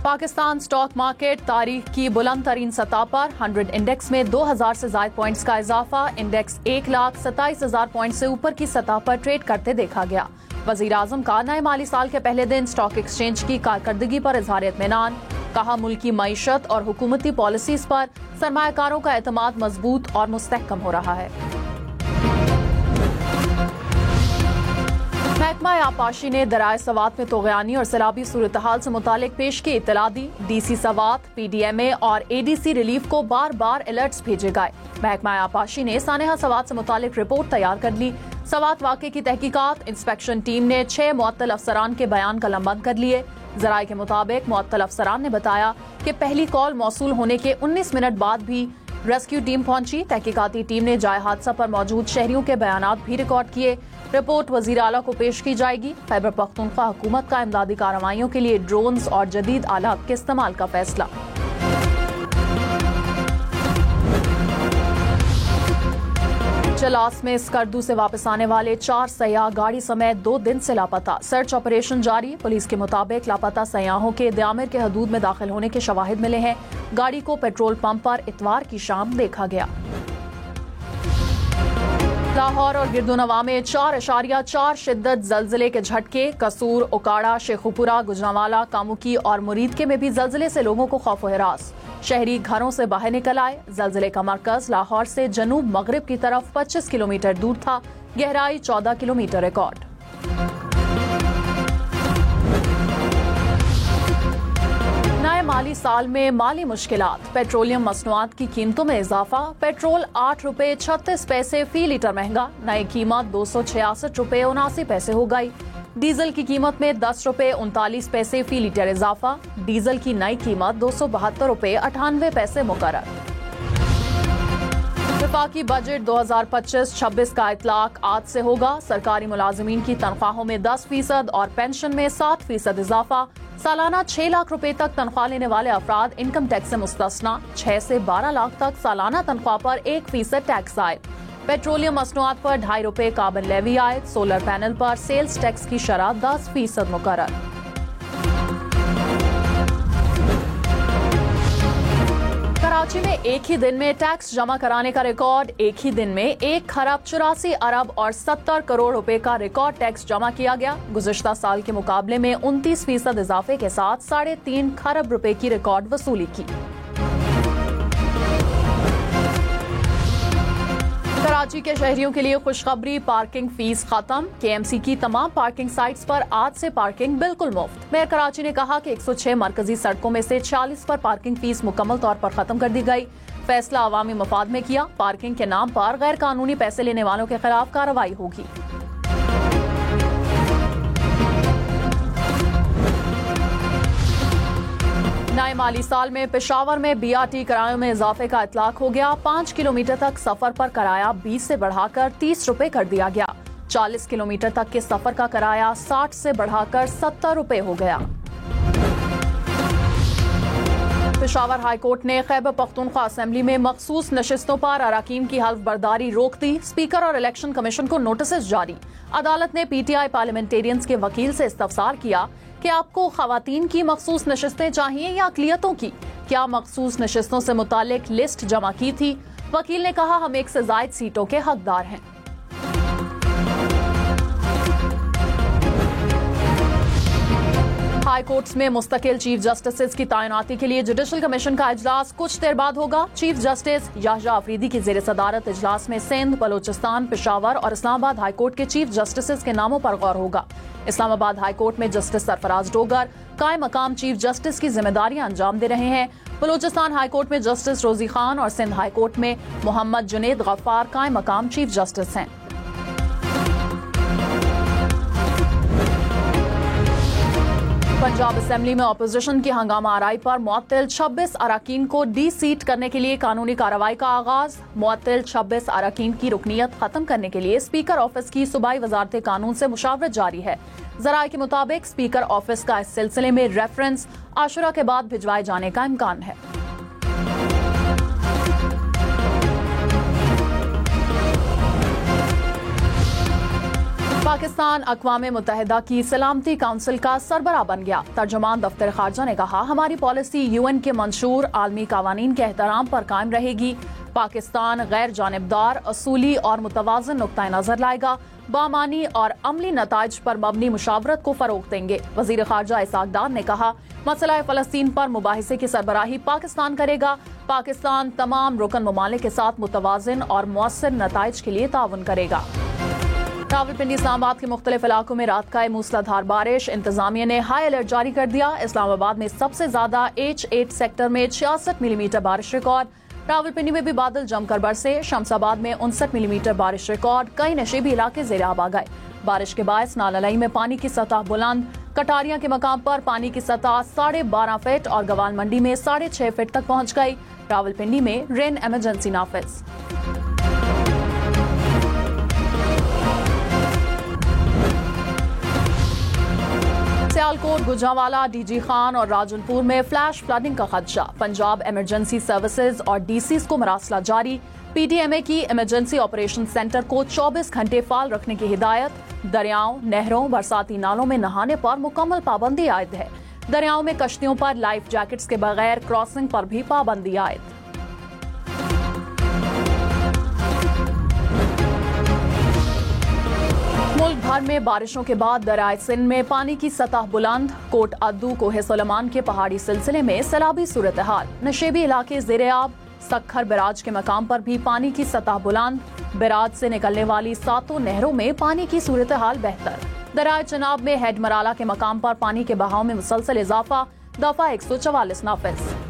Pakistan stock market तारीख की बुलंद तरीन सतह पर 100 इंडेक्स में 2000 से ज्यादा पॉइंट्स का इजाफा। इंडेक्स 1,27,000 पॉइंट से ऊपर की सतह पर ट्रेड करते देखा गया। वजीर आजम का नए माली साल के पहले दिन स्टॉक एक्सचेंज की कारकर्दगी पर इजहार इत्मीनान। कहा, मुल्की मईशत और हुकूमती पॉलिसीज पर सरमायाकारों का एतमाद मजबूत और मुस्तहकम हो रहा है। महकमा आबपाशी ने दराए सवात में तोग़यानी और सैलाबी सूरत हाल से मुतालिक पेश की इत्तला दी। DC सवात, PDMA और ADC रिलीफ को बार बार अलर्ट्स भेजे गए। महकमा आबपाशी ने सानेहा सवात से मुतालिक रिपोर्ट तैयार कर ली। सवात वाक़े की तहकीकात इंस्पेक्शन टीम ने 6 मुअत्तल अफसरान के बयान कलमबंद कर लिए। ज़राए के मुताबिक मुअत्तल अफसरान ने बताया कि पहली कॉल मौसूल होने के 19 मिनट बाद भी रेस्क्यू टीम पहुंची। तहकीकाती टीम ने जाए हादसा पर मौजूद शहरियों के बयानात भी रिकॉर्ड किए। रिपोर्ट वजीर आला को पेश की जाएगी। खैबर पख्तूनख्वा हुकूमत का इमदादी कार्रवाइयों के लिए ड्रोन्स और जदीद आलात के इस्तेमाल का फैसला। चलास में स्कर्दू से वापस आने वाले 4 सयाह गाड़ी समेत 2 दिन से लापता। सर्च ऑपरेशन जारी। पुलिस के मुताबिक लापता सयाहों के दयामिर के हदूद में दाखिल होने के शवाहिद मिले हैं। गाड़ी को पेट्रोल पंप पर इतवार की शाम देखा गया। लाहौर और गिरदोनवा में 4.4 शिद्दत जल्जले के झटके। कसूर, उकाड़ा, शेखुपुरा, गुजरांवाला, कामुकी और मुरीदके में भी जल्जले से लोगों को खौफ व हिरास। शहरी घरों से बाहर निकल आए। जल्जले का मरकज लाहौर से जनूब मगरिब की तरफ 25 किलोमीटर दूर था। गहराई 14 किलोमीटर रिकॉर्ड। नए माली साल में माली मुश्किलात। पेट्रोलियम मसनूआत की कीमतों में इजाफा। पेट्रोल 8 रुपए 36 पैसे फी लीटर महंगा। नई कीमत 266 रुपए 79 पैसे हो गई। डीजल की कीमत में 10 रुपए 39 पैसे फी लीटर इजाफा। डीजल की नई कीमत 272 रुपए 98 पैसे मुकर्रर। वफाकी बजट 2025-26 का इतलाक आज से होगा। सरकारी मुलाजिमीन की तनख्वाहों में 10% और पेंशन में 7% इजाफा। सालाना 6 लाख रुपए तक तनख्वाह लेने वाले अफराद इनकम टैक्स से मुस्तस्ना। 6 से 12 लाख तक सालाना तनख्वाह पर 1% टैक्स आए। पेट्रोलियम मसनूआत पर 2.5 रुपए कार्बन लेवी आए। सोलर पैनल पर सेल्स टैक्स की शरह 10% मुकर्रर। कराची में एक ही दिन में टैक्स जमा कराने का रिकॉर्ड। एक ही दिन में 1 खरब 84 अरब और 70 करोड़ रुपए का रिकॉर्ड टैक्स जमा किया गया। गुज़िश्ता साल के मुकाबले में 29% इजाफे के साथ 3.5 खरब रुपए की रिकॉर्ड वसूली की। कराची के शहरियों के लिए खुशखबरी, पार्किंग फीस खत्म। KMC की तमाम पार्किंग साइट्स पर आज से पार्किंग बिल्कुल मुफ्त। मेयर कराची ने कहा कि 106 मरकजी सड़कों में से 46 पर पार्किंग फीस मुकम्मल तौर पर खत्म कर दी गई। फैसला अवामी मफाद में किया। पार्किंग के नाम पर गैर कानूनी पैसे लेने वालों के खिलाफ कार्रवाई होगी। नए माली साल में पेशावर में BRT किरायों में इजाफे का इतलाक हो गया। 5 किलोमीटर तक सफर पर किराया 20 से बढ़ाकर 30 रुपए कर दिया गया। 40 किलोमीटर तक के सफर का किराया 60 से बढ़ाकर 70 रुपए हो गया। पेशावर हाई कोर्ट ने खैबर पख्तूनख्वा असेंबली में मखसूस नशिस्तों पर अराकीन की हल्फ बर्दारी रोक दी। स्पीकर और इलेक्शन कमीशन को नोटिस जारी। अदालत ने PTI पार्लियामेंटेरियंस के वकील से इस्तफसार किया कि आपको खवातीन की मखसूस नशिस्तें चाहिए या अकलियतों की। क्या मखसूस नशिस्तों से मुतालिक लिस्ट जमा की थी? वकील ने कहा, हम 1 से ज़ायद सीटों के हकदार हैं। हाई कोर्ट्स में मुस्तकिल चीफ जस्टिस की तैनाती के लिए जुडिशल कमीशन का इजलास कुछ देर बाद होगा। चीफ जस्टिस याहिया अफरीदी की जेर सदारत इजलास में सिंध, बलोचिस्तान, पेशावर और इस्लामाबाद हाई कोर्ट के चीफ जस्टिस के नामों पर गौर होगा। इस्लामाबाद हाई कोर्ट में जस्टिस सरफराज डोगर कायम मकाम चीफ जस्टिस की जिम्मेदारियां अंजाम दे रहे हैं। बलोचिस्तान हाई कोर्ट में जस्टिस रोजी खान और सिंध हाई कोर्ट में मोहम्मद जुनेद गफ्फार कायम मकाम चीफ जस्टिस हैं। पंजाब असेंबली में अपोजिशन की हंगामा आराई पर मुअत्तल 26 अरकान को डी सीट करने के लिए कानूनी कार्रवाई का आगाज। मुअत्तल 26 अरकान की रुकनीत खत्म करने के लिए स्पीकर ऑफिस की सूबाई वजारत कानून से मुशावरत जारी है। ज़राए के मुताबिक स्पीकर ऑफिस का इस सिलसिले में रेफरेंस आशुरा के बाद भिजवाए जाने का इम्कान है। पाकिस्तान अक़वाम मुत्तहिदा की सलामती काउंसिल का सरबराह बन गया। तर्जुमान दफ्तर खारजा ने कहा, हमारी पॉलिसी यूएन के मंशूर आलमी कावानीन के एहतराम पर कायम रहेगी। पाकिस्तान गैर जानिबदार, असूली और मुतवाज़िन नुक्ता नज़र लाएगा। बामानी और अमली नताइज पर मबनी मुशावरत को फरोग देंगे। वज़ीर खारजा इसहाक डार ने कहा, मसला फ़लस्तीन पर मुबाहिसे की सरबराही पाकिस्तान करेगा। पाकिस्तान तमाम रुकन ममालिक के साथ मुतवाज़िन और मौसर नताइज के लिए ताउन करेगा। रावलपिंडी इस्लामाबाद के मुख्तलिफ इलाकों में रात का मूसलाधार बारिश। इंतजामिया ने हाई अलर्ट जारी कर दिया। इस्लामाबाद में सबसे ज्यादा H8 सेक्टर में 66 मिलीमीटर बारिश रिकॉर्ड। रावलपिंडी में भी बादल जमकर बरसे। शमसाबाद में 59 मिलीमीटर बारिश रिकॉर्ड। कई नशेबी इलाके ज़ेर आब आ गए। बारिश के बायस नाललई में पानी की सतह बुलंद। कटारिया के मकाम पर पानी की सतह 12.5 फीट और गवाल मंडी में 6.5 फीट तक पहुँच गई। रावलपिंडी में रेन एमरजेंसी नाफिज। सियालकोट, गुजरांवाला, डीजी खान और राजनपुर में फ्लैश फ्लडिंग का खदशा। पंजाब इमरजेंसी सर्विसेज और डीसीज को मरासला जारी। पीडीएमए की इमरजेंसी ऑपरेशन सेंटर को 24 घंटे फाल रखने की हिदायत। दरियाओं, नहरों, बरसाती नालों में नहाने पर मुकम्मल पाबंदी आयद है। दरियाओं में कश्तियों पर लाइफ जैकेट्स के बगैर क्रॉसिंग पर भी पाबंदी आयद। मुल्क भर में बारिशों के बाद दरियाए सिंध में पानी की सतह बुलंद। कोट अद्दू, कोहे सुलेमान के पहाड़ी सिलसिले में सैलाबी सूरत हाल। नशेबी इलाके ज़ेर-ए-आब। सक्खर बैराज के मकाम पर भी पानी की सतह बुलंद। बैराज से निकलने वाली 7 नहरों में पानी की सूरत हाल बेहतर। दरियाए चनाब में हेड मराला के मकाम पर पानी के बहाव में मुसलसल इजाफा। दफा 144 नाफिज।